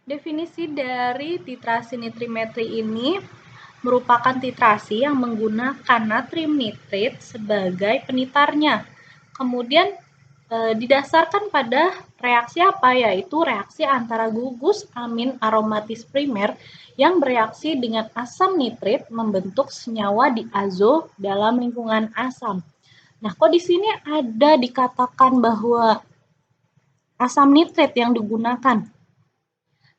Definisi dari titrasi nitrimetri ini merupakan titrasi yang menggunakan natrium nitrit sebagai penitarnya. Kemudian didasarkan pada reaksi apa? Yaitu reaksi antara gugus amin aromatis primer yang bereaksi dengan asam nitrit membentuk senyawa diazo dalam lingkungan asam. Nah, kok di sini ada dikatakan bahwa asam nitrit yang digunakan?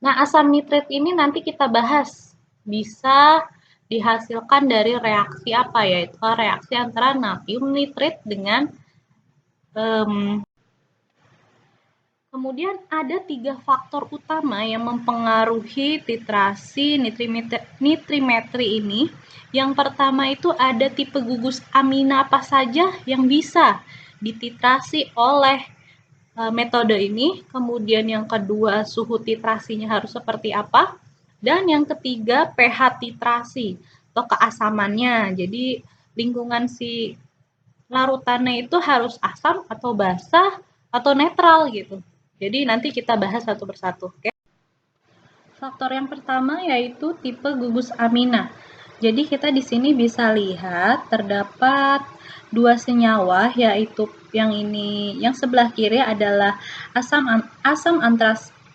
Nah, asam nitrit ini nanti kita bahas. Bisa dihasilkan dari reaksi apa? Yaitu reaksi antara natrium nitrit dengan kemudian ada 3 faktor utama yang mempengaruhi titrasi nitrimetri ini. Yang pertama itu ada tipe gugus amina apa saja yang bisa dititrasi oleh metode ini. Kemudian yang kedua, suhu titrasinya harus seperti apa. Dan yang ketiga, pH titrasi atau keasamannya. Jadi lingkungan si larutannya itu harus asam atau basah atau netral gitu. Jadi nanti kita bahas satu persatu. Oke? Faktor yang pertama yaitu tipe gugus amina. Jadi kita di sini bisa lihat terdapat dua senyawa, yaitu yang sebelah kiri adalah asam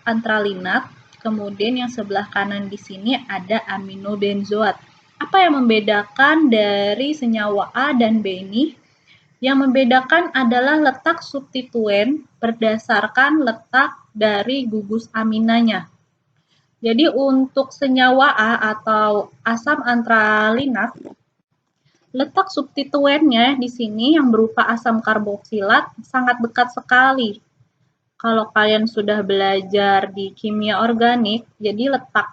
antralinat, kemudian yang sebelah kanan di sini ada aminobenzoat. Apa yang membedakan dari senyawa A dan B ini? Yang membedakan adalah letak substituen berdasarkan letak dari gugus aminanya. Jadi untuk senyawa A atau asam antralinat, letak substituennya di sini yang berupa asam karboksilat sangat dekat sekali. Kalau kalian sudah belajar di kimia organik, jadi letak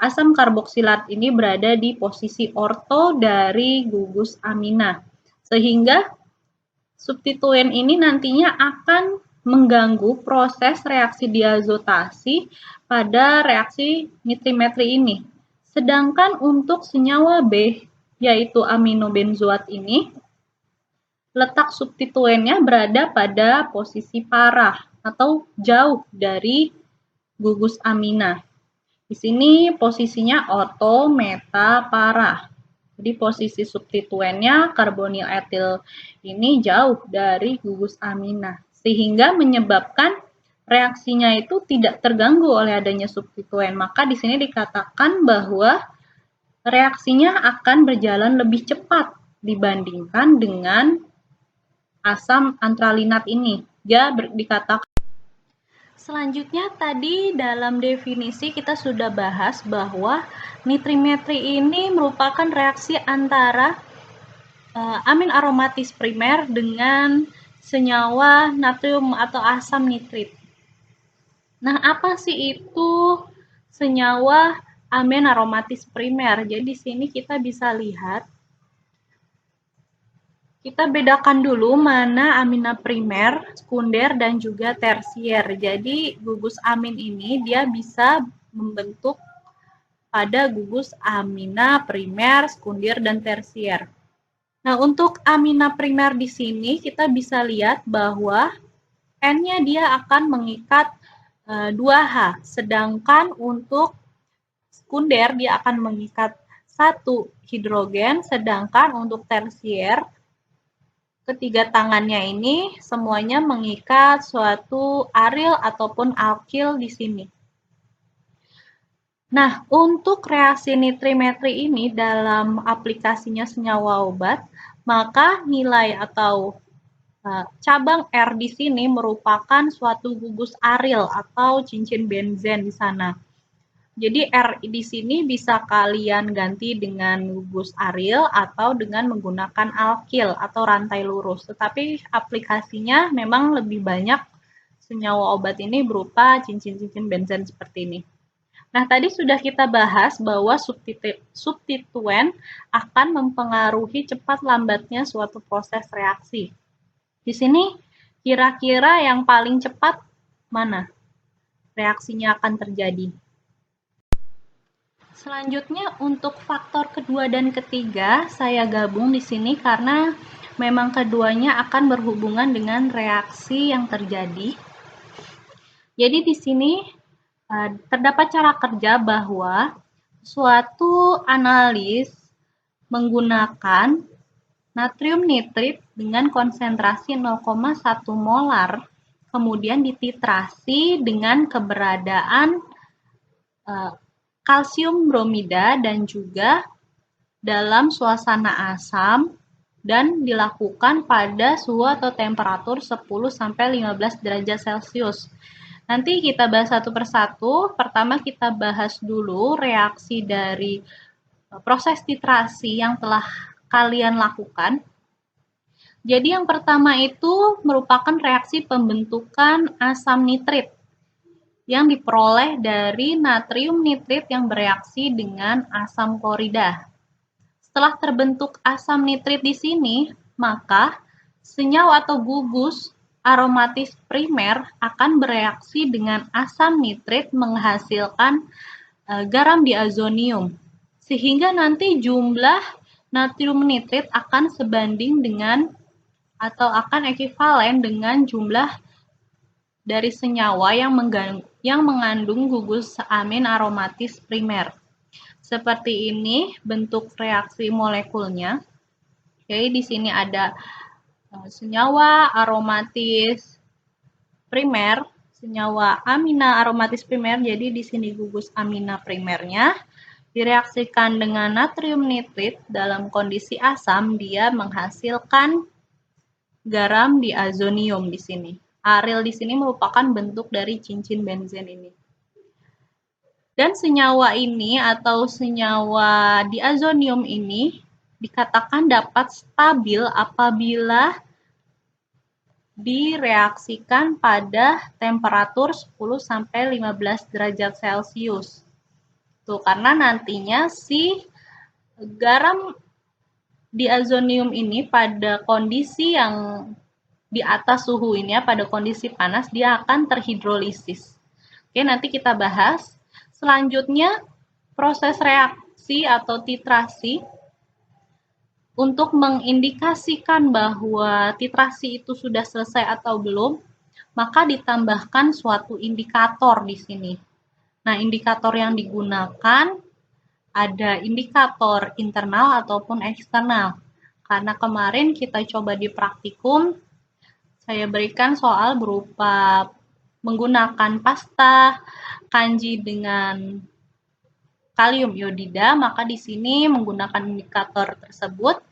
asam karboksilat ini berada di posisi orto dari gugus amina. Sehingga substituen ini nantinya akan mengganggu proses reaksi diazotasi pada reaksi nitrimetri ini. Sedangkan untuk senyawa B, yaitu aminobenzoat ini, letak substituennya berada pada posisi parah atau jauh dari gugus amina. Di sini posisinya orto, meta, parah. Jadi posisi substituennya karbonil etil ini jauh dari gugus amina, sehingga menyebabkan reaksinya itu tidak terganggu oleh adanya substituen. Maka di sini dikatakan bahwa reaksinya akan berjalan lebih cepat dibandingkan dengan asam antralinat ini. Dia dikatakan. Selanjutnya tadi dalam definisi kita sudah bahas bahwa nitrimetri ini merupakan reaksi antara amin aromatis primer dengan senyawa natrium atau asam nitrit. Nah, apa sih itu senyawa amin aromatis primer? Jadi di sini kita bisa lihat, kita bedakan dulu mana amina primer, sekunder, dan juga tersier. Jadi gugus amin ini dia bisa membentuk pada gugus amina primer, sekunder, dan tersier. Nah, untuk amina primer di sini kita bisa lihat bahwa N-nya dia akan mengikat 2H, sedangkan untuk sekunder dia akan mengikat 1 hidrogen, sedangkan untuk tersier ketiga tangannya ini semuanya mengikat suatu aril ataupun alkil di sini. Nah, untuk reaksi nitrimetri ini dalam aplikasinya senyawa obat, maka nilai atau cabang R di sini merupakan suatu gugus aril atau cincin benzen di sana. Jadi R di sini bisa kalian ganti dengan gugus aril atau dengan menggunakan alkil atau rantai lurus. Tetapi aplikasinya memang lebih banyak senyawa obat ini berupa cincin-cincin benzen seperti ini. Nah, tadi sudah kita bahas bahwa substituen akan mempengaruhi cepat lambatnya suatu proses reaksi. Di sini kira-kira yang paling cepat mana reaksinya akan terjadi? Selanjutnya untuk faktor kedua dan ketiga saya gabung di sini karena memang keduanya akan berhubungan dengan reaksi yang terjadi. Jadi di sini terdapat cara kerja bahwa suatu analis menggunakan natrium nitrit dengan konsentrasi 0,1 molar, kemudian dititrasi dengan keberadaan kalsium bromida dan juga dalam suasana asam dan dilakukan pada suhu atau temperatur 10-15 derajat Celcius. Nanti kita bahas satu persatu. Pertama kita bahas dulu reaksi dari proses titrasi yang telah kalian lakukan. Jadi yang pertama itu merupakan reaksi pembentukan asam nitrit yang diperoleh dari natrium nitrit yang bereaksi dengan asam klorida. Setelah terbentuk asam nitrit di sini, maka senyawa atau gugus aromatis primer akan bereaksi dengan asam nitrit menghasilkan garam diazonium. Sehingga nanti jumlah natrium nitrit akan sebanding dengan atau akan ekivalen dengan jumlah dari senyawa yang mengandung gugus amin aromatis primer. Seperti ini bentuk reaksi molekulnya. Oke, di sini ada senyawa aromatis primer, senyawa amina aromatis primer. Jadi di sini gugus amina primernya direaksikan dengan natrium nitrit dalam kondisi asam, dia menghasilkan garam diazonium di sini. Aril di sini merupakan bentuk dari cincin benzen ini. Dan senyawa ini atau senyawa diazonium ini dikatakan dapat stabil apabila direaksikan pada temperatur 10-15 derajat Celcius. Tuh, karena nantinya si garam diazonium ini pada kondisi yang di atas suhu ini ya, pada kondisi panas dia akan terhidrolisis. Oke, nanti kita bahas. Selanjutnya, proses reaksi atau titrasi untuk mengindikasikan bahwa titrasi itu sudah selesai atau belum, maka ditambahkan suatu indikator di sini. Nah, indikator yang digunakan ada indikator internal ataupun eksternal. Karena kemarin kita coba di praktikum, saya berikan soal berupa menggunakan pasta kanji dengan kalium iodida, maka di sini menggunakan indikator tersebut,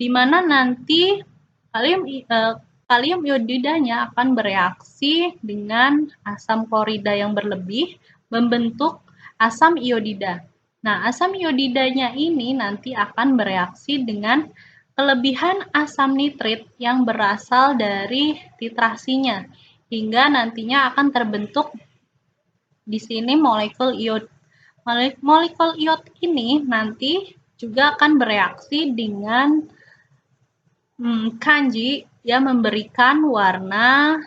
di mana nanti kalium iodidanya akan bereaksi dengan asam klorida yang berlebih, membentuk asam iodida. Nah, asam iodidanya ini nanti akan bereaksi dengan kelebihan asam nitrit yang berasal dari titrasinya, hingga nantinya akan terbentuk di sini molekul iod. Molekul iod ini nanti juga akan bereaksi dengan kanji yang memberikan warna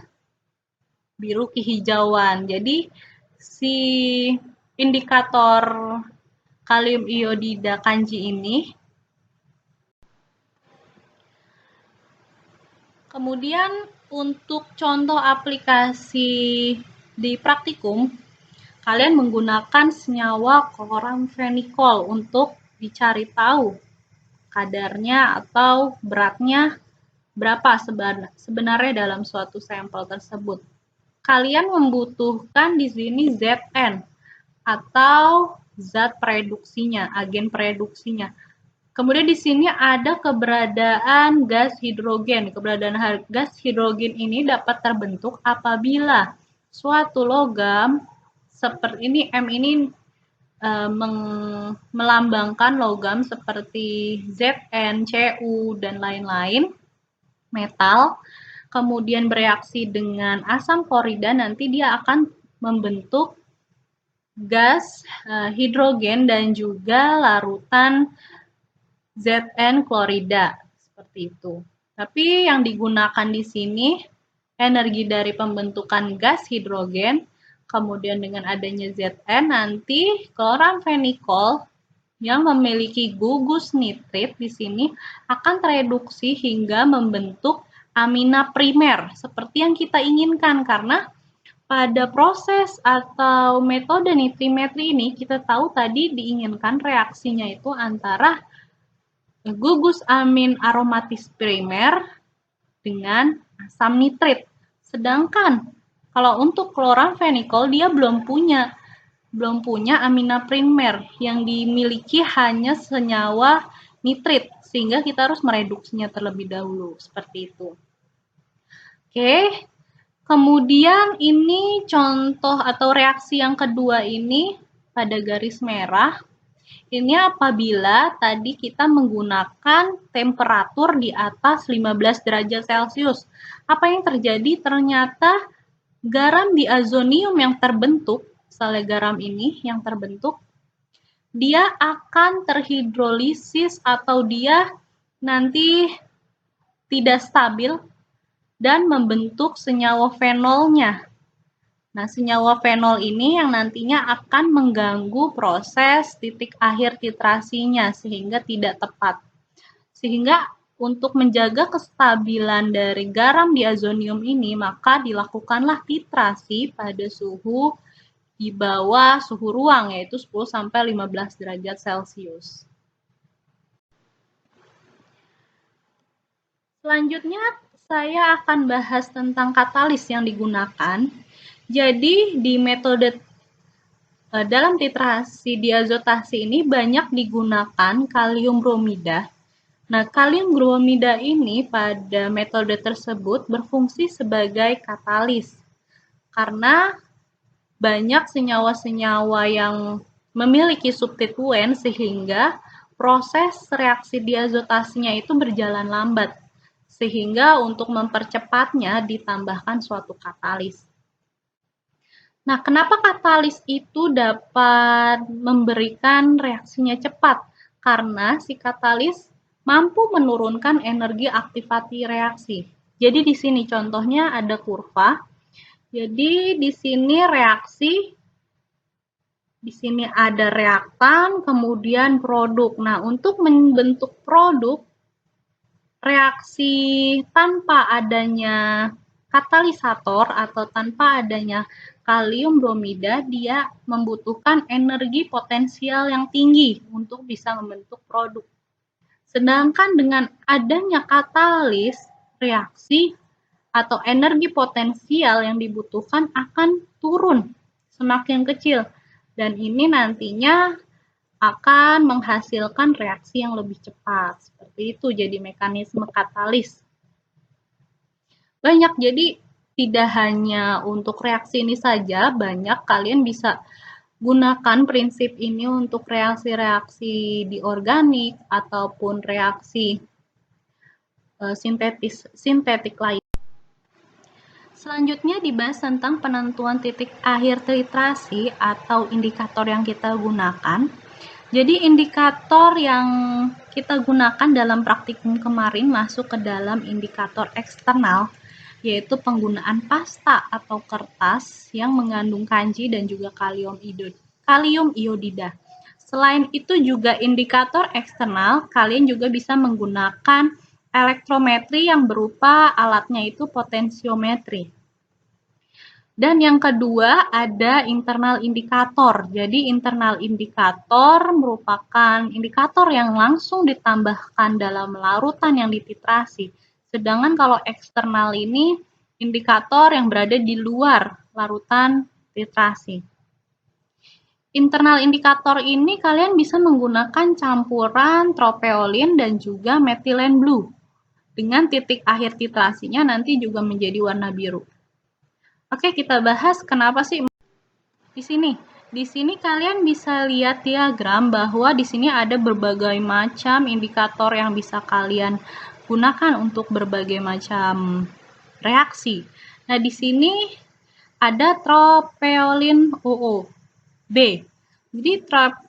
biru kehijauan. Jadi si indikator kalium iodida kanji ini kemudian untuk contoh aplikasi di praktikum, kalian menggunakan senyawa kloramfenikol untuk dicari tahu kadarnya atau beratnya berapa sebenarnya dalam suatu sampel tersebut. Kalian membutuhkan di sini Zn atau zat preduksinya, agen preduksinya. Kemudian di sini ada keberadaan gas hidrogen. Keberadaan gas hidrogen ini dapat terbentuk apabila suatu logam seperti ini, M ini melambangkan logam seperti Zn, Cu, dan lain-lain, metal, kemudian bereaksi dengan asam klorida, nanti dia akan membentuk gas hidrogen dan juga larutan Zn klorida seperti itu. Tapi yang digunakan di sini energi dari pembentukan gas hidrogen, kemudian dengan adanya Zn nanti kloramfenikol yang memiliki gugus nitrit di sini akan tereduksi hingga membentuk amina primer seperti yang kita inginkan, karena pada proses atau metode nitrimetri ini kita tahu tadi diinginkan reaksinya itu antara gugus amin aromatis primer dengan asam nitrit. Sedangkan kalau untuk kloramfenikol dia belum punya amina primer, yang dimiliki hanya senyawa nitrit, sehingga kita harus mereduksinya terlebih dahulu seperti itu. Oke. Kemudian ini contoh atau reaksi yang kedua ini pada garis merah. Ini apabila tadi kita menggunakan temperatur di atas 15 derajat Celcius. Apa yang terjadi? Ternyata garam diazonium yang terbentuk, misalnya garam ini yang terbentuk, dia akan terhidrolisis atau dia nanti tidak stabil dan membentuk senyawa fenolnya. Nah, senyawa fenol ini yang nantinya akan mengganggu proses titik akhir titrasinya sehingga tidak tepat. Sehingga untuk menjaga kestabilan dari garam diazonium ini, maka dilakukanlah titrasi pada suhu di bawah suhu ruang, yaitu 10-15 derajat Celcius. Selanjutnya, saya akan bahas tentang katalis yang digunakan. Jadi, di metode dalam titrasi diazotasi ini banyak digunakan kalium bromida. Nah, kalium bromida ini pada metode tersebut berfungsi sebagai katalis. Karena banyak senyawa-senyawa yang memiliki substituen sehingga proses reaksi diazotasinya itu berjalan lambat. Sehingga untuk mempercepatnya ditambahkan suatu katalis. Nah, kenapa katalis itu dapat memberikan reaksinya cepat? Karena si katalis mampu menurunkan energi aktivasi reaksi. Jadi di sini contohnya ada kurva. Jadi di sini reaksi, di sini ada reaktan, kemudian produk. Nah, untuk membentuk produk, reaksi tanpa adanya katalisator atau tanpa adanya kalium bromida, dia membutuhkan energi potensial yang tinggi untuk bisa membentuk produk. Sedangkan dengan adanya katalis, reaksi atau energi potensial yang dibutuhkan akan turun semakin kecil. Dan ini nantinya akan menghasilkan reaksi yang lebih cepat. Seperti itu jadi mekanisme katalis. Banyak, jadi tidak hanya untuk reaksi ini saja, banyak kalian bisa gunakan prinsip ini untuk reaksi-reaksi di organik ataupun reaksi sintetik lain. Selanjutnya dibahas tentang penentuan titik akhir titrasi atau indikator yang kita gunakan. Jadi indikator yang kita gunakan dalam praktikum kemarin masuk ke dalam indikator eksternal, yaitu penggunaan pasta atau kertas yang mengandung kanji dan juga kalium iodida. Selain itu juga indikator eksternal, kalian juga bisa menggunakan elektrometri yang berupa alatnya itu potensiometri. Dan yang kedua ada internal indikator. Jadi internal indikator merupakan indikator yang langsung ditambahkan dalam larutan yang dititrasi. Sedangkan kalau eksternal ini indikator yang berada di luar larutan titrasi. Internal indikator ini kalian bisa menggunakan campuran tropeolin dan juga metilen blue. Dengan titik akhir titrasinya nanti juga menjadi warna biru. Oke, kita bahas kenapa sih di sini. Di sini kalian bisa lihat diagram bahwa di sini ada berbagai macam indikator yang bisa kalian gunakan untuk berbagai macam reaksi. Nah, di sini ada tropeolin OO-B. Jadi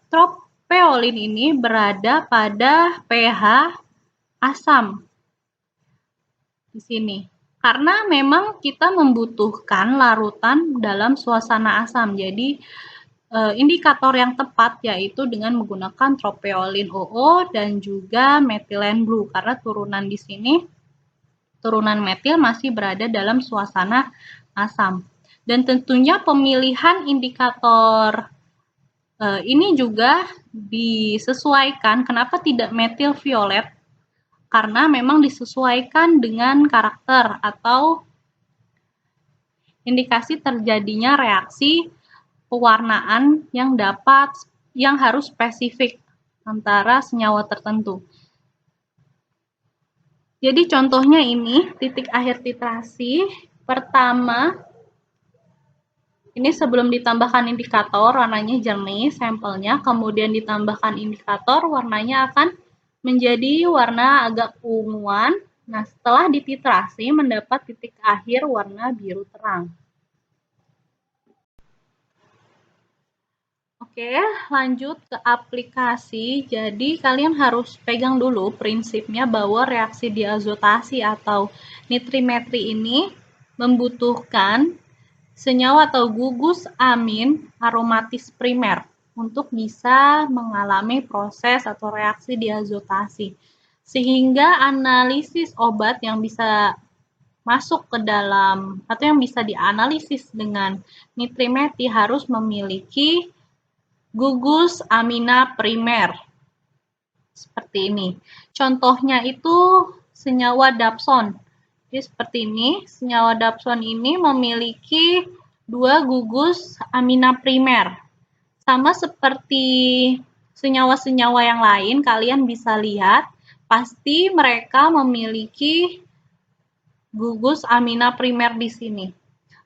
tropeolin ini berada pada pH asam. Di sini. Karena memang kita membutuhkan larutan dalam suasana asam. Jadi indikator yang tepat yaitu dengan menggunakan tropeolin OO dan juga metilen blue. Karena turunan di sini, turunan metil masih berada dalam suasana asam. Dan tentunya pemilihan indikator ini juga disesuaikan. Kenapa tidak metil violet? Karena memang disesuaikan dengan karakter atau indikasi terjadinya reaksi pewarnaan yang harus spesifik antara senyawa tertentu. Jadi contohnya ini titik akhir titrasi pertama. Ini sebelum ditambahkan indikator warnanya jernih sampelnya, kemudian ditambahkan indikator warnanya akan menjadi warna agak unguan. Nah, setelah dititrasi mendapat titik akhir warna biru terang. Oke, lanjut ke aplikasi. Jadi kalian harus pegang dulu prinsipnya bahwa reaksi diazotasi atau nitrimetri ini membutuhkan senyawa atau gugus amin aromatis primer untuk bisa mengalami proses atau reaksi diazotasi. Sehingga analisis obat yang bisa masuk ke dalam atau yang bisa dianalisis dengan nitrimetri harus memiliki gugus amina primer. Seperti ini. Contohnya itu senyawa dapson. Jadi seperti ini, senyawa dapson ini memiliki 2 gugus amina primer. Sama seperti senyawa-senyawa yang lain, kalian bisa lihat, pasti mereka memiliki gugus amina primer di sini.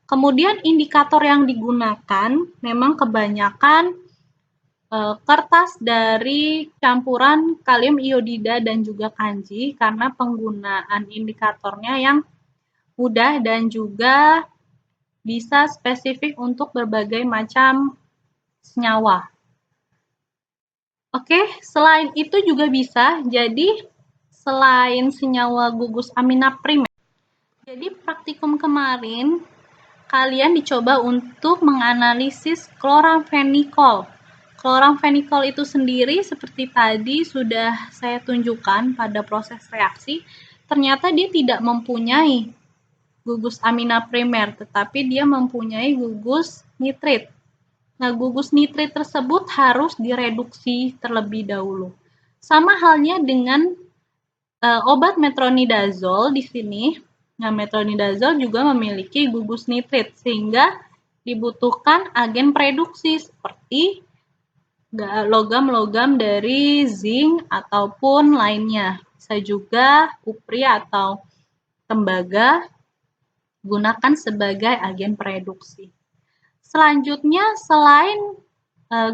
Kemudian indikator yang digunakan memang kebanyakan kertas dari campuran kalium iodida dan juga kanji karena penggunaan indikatornya yang mudah dan juga bisa spesifik untuk berbagai macam senyawa. Oke, selain itu juga bisa, jadi selain senyawa gugus amina primer, jadi praktikum kemarin kalian dicoba untuk menganalisis kloramfenikol. Kloramfenikol itu sendiri seperti tadi sudah saya tunjukkan pada proses reaksi, ternyata dia tidak mempunyai gugus amina primer, tetapi dia mempunyai gugus nitrit. Nah, gugus nitrit tersebut harus direduksi terlebih dahulu. Sama halnya dengan obat metronidazol di sini. Nah, metronidazol juga memiliki gugus nitrit, sehingga dibutuhkan agen pereduksi seperti logam-logam dari zinc ataupun lainnya. Bisa juga kupri atau tembaga gunakan sebagai agen pereduksi. Selanjutnya, selain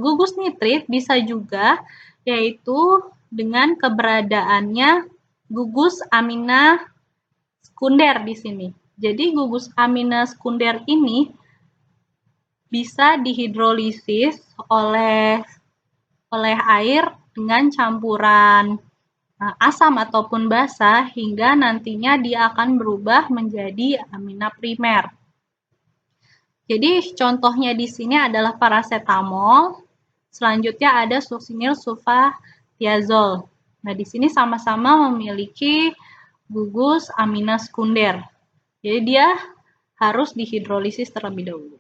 gugus nitrit bisa juga yaitu dengan keberadaannya gugus amina sekunder di sini. Jadi gugus amina sekunder ini bisa dihidrolisis oleh air dengan campuran asam ataupun basa hingga nantinya dia akan berubah menjadi amina primer. Jadi contohnya di sini adalah paracetamol. Selanjutnya ada succinyl sulfathiazol. Nah, di sini sama-sama memiliki gugus amina sekunder. Jadi dia harus dihidrolisis terlebih dahulu.